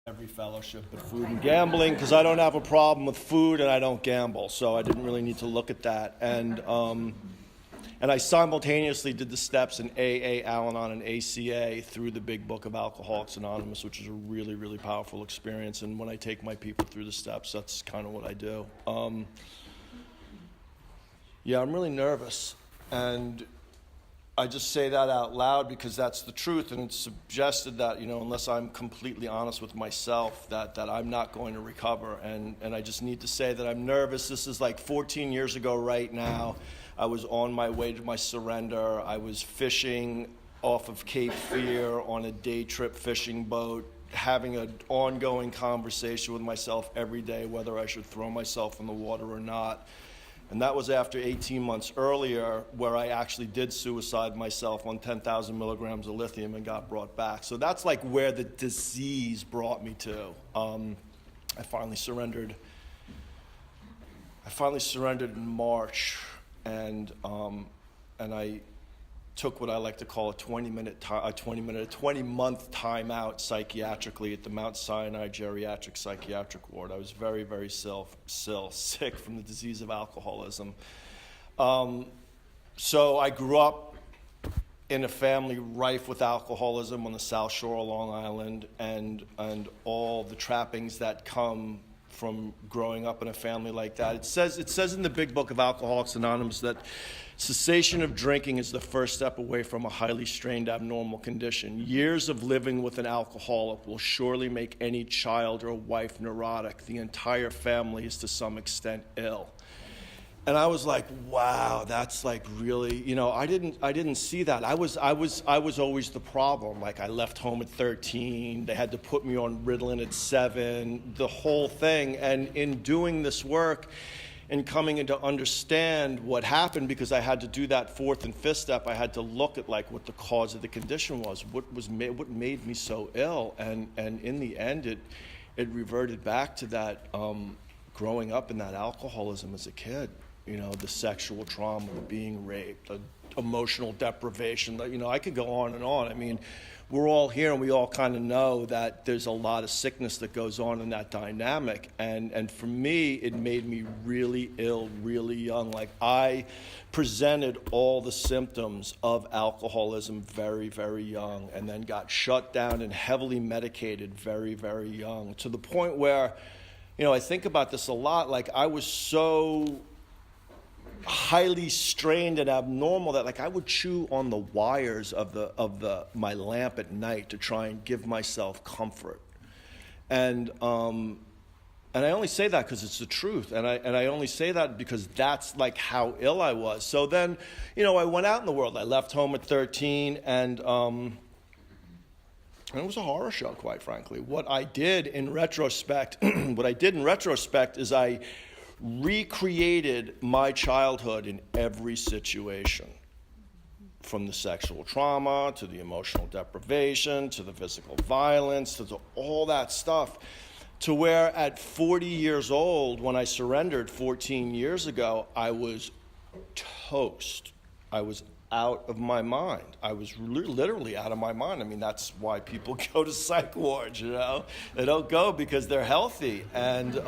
every fellowship but food and gambling, because I don't have a problem with food and I don't gamble, so I didn't really need to look at that. And I simultaneously did the steps in AA, Alanon, and ACA through the big book of Alcoholics Anonymous, which is a really, really powerful experience. And when I take my people through the steps, that's kind of what I do. Yeah, I'm really nervous, and I just say that out loud because that's the truth, and it's suggested that, unless I'm completely honest with myself, that I'm not going to recover, and I just need to say that I'm nervous. This is like 14 years ago right now. I was on my way to my surrender. I was fishing off of Cape Fear on a day trip fishing boat, having an ongoing conversation with myself every day whether I should throw myself in the water or not. And that was after 18 months earlier, where I actually did suicide myself on 10,000 milligrams of lithium and got brought back. So that's like where the disease brought me to. I finally surrendered in March, and I took what I like to call a 20-month timeout psychiatrically at the Mount Sinai Geriatric Psychiatric Ward. I was very, very sick from the disease of alcoholism. So I grew up in a family rife with alcoholism on the South Shore of Long Island, and all the trappings that come from growing up in a family like that. It says in the big book of Alcoholics Anonymous that cessation of drinking is the first step away from a highly strained abnormal condition. Years of living with an alcoholic will surely make any child or wife neurotic. The entire family is to some extent ill. And I was like, wow, that's like really, I didn't see that. I was always the problem. Like, I left home at 13. They had to put me on Ritalin at 7, the whole thing. And in doing this work and coming in to understand what happened, because I had to do that fourth and fifth step, I had to look at like what the cause of the condition was, what made me so ill. And in the end, it reverted back to that growing up in that alcoholism as a kid. The sexual trauma, the being raped, the emotional deprivation. I could go on and on. I mean, we're all here and we all kind of know that there's a lot of sickness that goes on in that dynamic. And for me, it made me really ill, really young. Like, I presented all the symptoms of alcoholism very, very young, and then got shut down and heavily medicated very, very young, to the point where, I think about this a lot. Like, I was so highly strained and abnormal that like I would chew on the wires of my lamp at night to try and give myself comfort. And I only say that because it's the truth, and I only say that because that's like how ill I was. So then, I went out in the world. I left home at 13, and it was a horror show, quite frankly. What I did in retrospect is I recreated my childhood in every situation, from the sexual trauma to the emotional deprivation to the physical violence to all that stuff, to where at 40 years old, when I surrendered 14 years ago, I was toast. I was out of my mind. I was literally out of my mind. I mean, that's why people go to psych wards, They don't go because they're healthy. And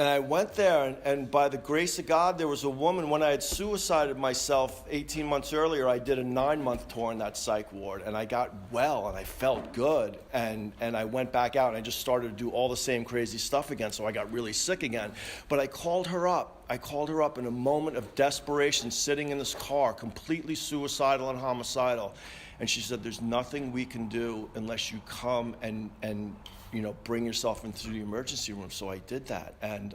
I went there, and by the grace of God, there was a woman. When I had suicided myself 18 months earlier, I did a 9-month tour in that psych ward, and I got well, and I felt good, and I went back out, and I just started to do all the same crazy stuff again, so I got really sick again. But I called her up. In a moment of desperation, sitting in this car, completely suicidal and homicidal, and she said, there's nothing we can do unless you come and bring yourself into the emergency room. So I did that, and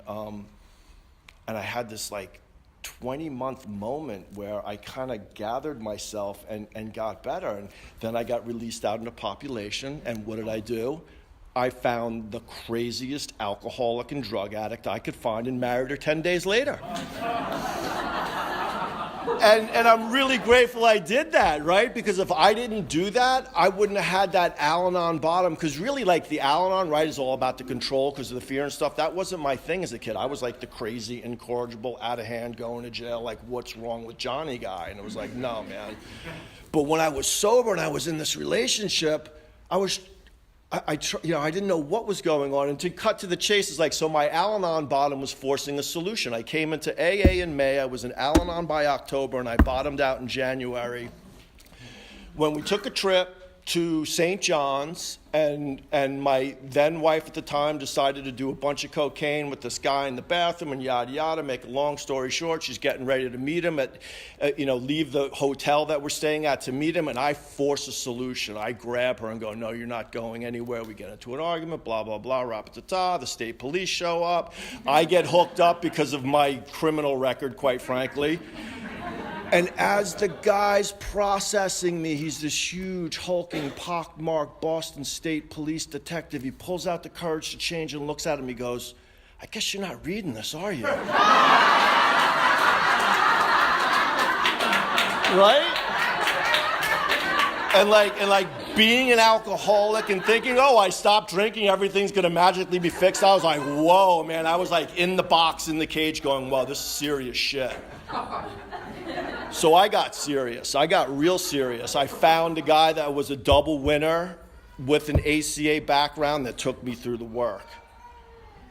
I had this like 20-month moment where I kind of gathered myself and got better, and then I got released out into population. And what did I do? I found the craziest alcoholic and drug addict I could find and married her 10 days later. And I'm really grateful I did that, right? Because if I didn't do that, I wouldn't have had that Alanon bottom. Because really, like, the Alanon, right, is all about the control because of the fear and stuff. That wasn't my thing as a kid. I was like the crazy, incorrigible, out of hand, going to jail, like, what's wrong with Johnny guy? And it was like, no, man. But when I was sober and I was in this relationship, I was I didn't know what was going on. And to cut to the chase, is like, so my Al-Anon bottom was forcing a solution. I came into AA in May. I was in Al-Anon by October, and I bottomed out in January. When we took a trip to St. John's, and my then wife at the time decided to do a bunch of cocaine with this guy in the bathroom and yada yada. Make a long story short, she's getting ready to meet him leave the hotel that we're staying at to meet him, and I force a solution. I grab her and go, no, you're not going anywhere. We get into an argument, blah, blah, blah, rap-a-ta-ta. The state police show up. I get hooked up because of my criminal record, quite frankly. And as the guy's processing me, he's this huge, hulking, pockmarked Boston State Police detective. He pulls out the courage to change and looks at him. He goes, I guess you're not reading this, are you? Right? And like being an alcoholic and thinking, oh, I stopped drinking, everything's gonna magically be fixed. I was like, whoa, man. I was like in the box, in the cage going, whoa, this is serious shit. So I got serious. I got real serious. I found a guy that was a double winner with an ACA background that took me through the work.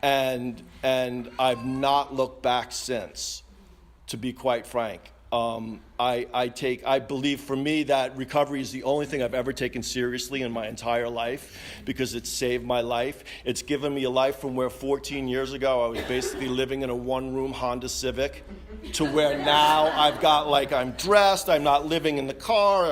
And I've not looked back since, to be quite frank. I believe, for me, that recovery is the only thing I've ever taken seriously in my entire life, because it saved my life. It's given me a life from where 14 years ago I was basically living in a one-room Honda Civic to where now I've got, I'm dressed, I'm not living in the car,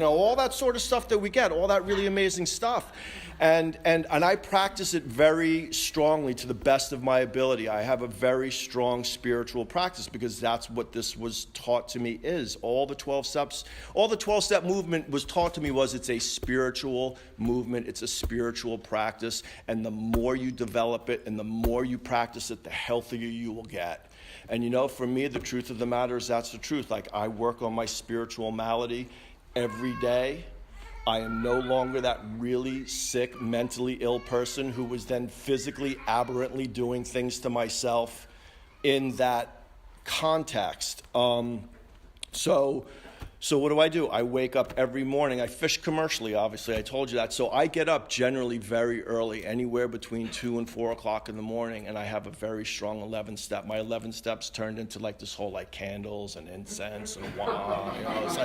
all that sort of stuff that we get, all that really amazing stuff. And I practice it very strongly to the best of my ability. I have a very strong spiritual practice because that's what this was taught to me is. All the 12 steps, all the 12-step movement was taught to me was it's a spiritual movement, it's a spiritual practice, and the more you develop it and the more you practice it, the healthier you will get. And for me, the truth of the matter is that's the truth. I work on my spiritual malady every day. I am no longer that really sick, mentally ill person who was then physically, aberrantly doing things to myself in that context. So what do? I wake up every morning. I fish commercially, obviously. I told you that. So I get up generally very early, anywhere between 2 and 4 o'clock in the morning, and I have a very strong 11-step. My 11 steps turned into this whole candles and incense and wine. It's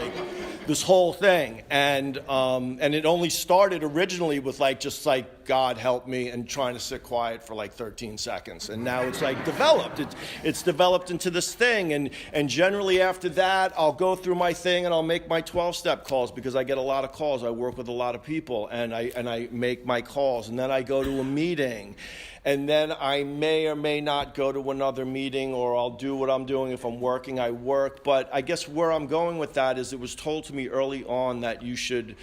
this whole thing. And it only started originally with just God help me and trying to sit quiet for 13 seconds. And now it's developed. It's developed into this thing. And generally after that, I'll go through my thing and I'll make my 12-step calls because I get a lot of calls. I work with a lot of people and I make my calls. And then I go to a meeting. And then I may or may not go to another meeting, or I'll do what I'm doing. If I'm working, I work. But I guess where I'm going with that is it was told to me early on that you should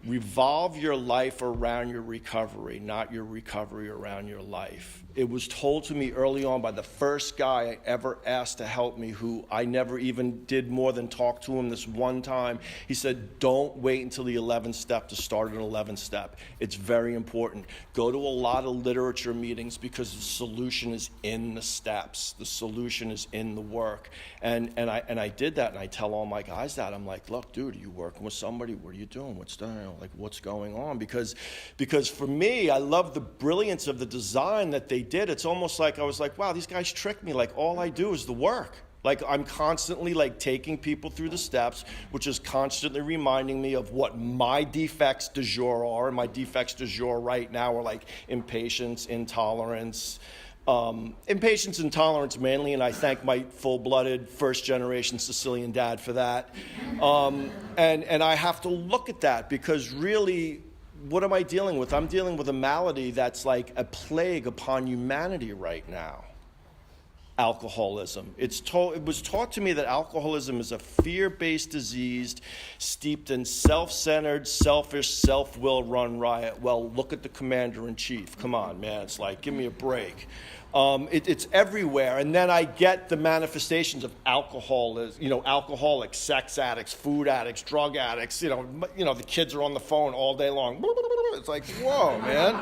revolve your life around your recovery, not your recovery around your life. It was told to me early on by the first guy I ever asked to help me, who I never even did more than talk to him this one time. He said, don't wait until the 11th step to start an 11th step. It's very important. Go to a lot of literature meetings because the solution is in the steps. The solution is in the work. And I did that, and I tell all my guys that. I'm like, look, dude, are you working with somebody? What are you doing? What's going on? Because for me, I love the brilliance of the design that they did. It's almost like I was like, wow, these guys tricked me. All I do is the work. I'm constantly taking people through the steps, which is constantly reminding me of what my defects du jour are. And my defects du jour right now are impatience, intolerance, mainly, and I thank my full-blooded first-generation Sicilian dad for that. And I have to look at that because really, what am I dealing with? I'm dealing with a malady that's like a plague upon humanity right now. Alcoholism. It was taught to me that alcoholism is a fear-based disease steeped in self-centered, selfish, self-will run riot. Well, look at the commander-in-chief. Come on, man. It's give me a break. It's everywhere. And then I get the manifestations of alcoholics, sex addicts, food addicts, drug addicts. The kids are on the phone all day long. It's whoa, man.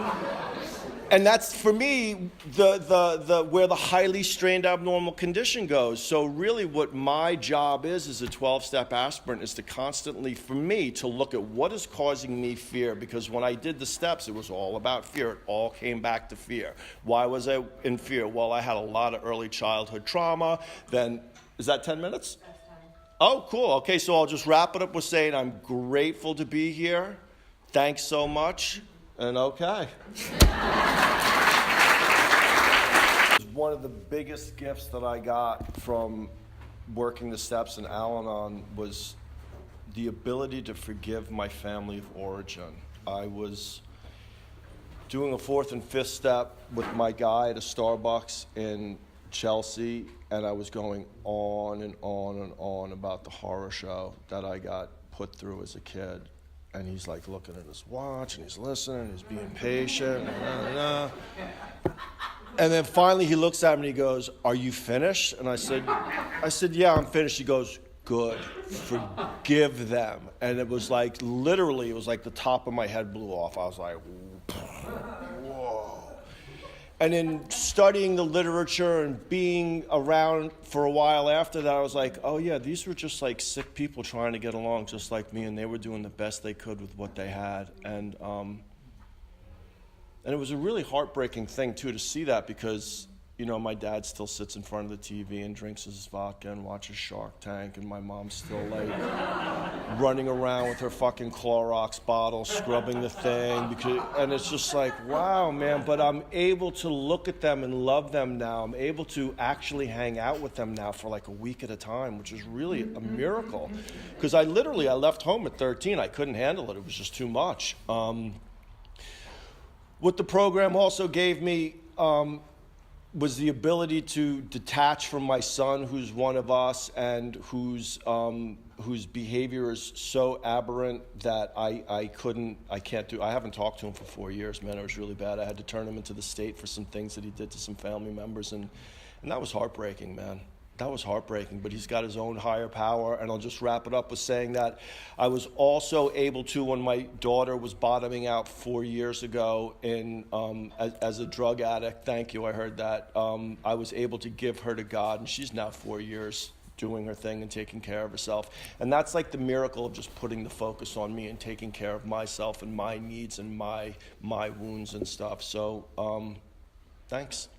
And that's, for me, the where the highly strained abnormal condition goes. So really what my job is as a 12-step aspirant is to constantly, for me, to look at what is causing me fear. Because when I did the steps, it was all about fear. It all came back to fear. Why was I in fear? Well, I had a lot of early childhood trauma. Then, is that 10 minutes? That's 10. Oh, cool. Okay, so I'll just wrap it up with saying I'm grateful to be here. Thanks so much. And okay. One of the biggest gifts that I got from working the steps in Alanon was the ability to forgive my family of origin. I was doing a 4th and 5th step with my guy at a Starbucks in Chelsea, and I was going on and on and on about the horror show that I got put through as a kid. And he's like looking at his watch, and he's listening, and he's being patient, and then finally he looks at me and he goes, "Are you finished?" And I said, "Yeah, I'm finished." He goes, "Good, forgive them." And it was like, literally, it was like the top of my head blew off. I was like, whoa. And in studying the literature and being around for a while after that, I was like, oh yeah, these were just like sick people trying to get along just like me, and they were doing the best they could with what they had. And it was a really heartbreaking thing too to see that, because you know, my dad still sits in front of the TV and drinks his vodka and watches Shark Tank, and my mom's still like running around with her fucking Clorox bottle, scrubbing the thing, and it's just like, wow, man, but I'm able to look at them and love them now. I'm able to actually hang out with them now for like a week at a time, which is really a miracle. Because I left home at 13. I couldn't handle it. It was just too much. What the program also gave me was the ability to detach from my son, who's one of us, and whose behavior is so aberrant that I haven't talked to him for 4 years, man. It was really bad. I had to turn him into the state for some things that he did to some family members, and that was heartbreaking, man. That was heartbreaking, but he's got his own higher power. And I'll just wrap it up with saying that I was also able to, when my daughter was bottoming out 4 years ago as a drug addict, thank you, I heard that, I was able to give her to God, and she's now 4 years doing her thing and taking care of herself. And that's like the miracle of just putting the focus on me and taking care of myself and my needs and my wounds and stuff. So thanks.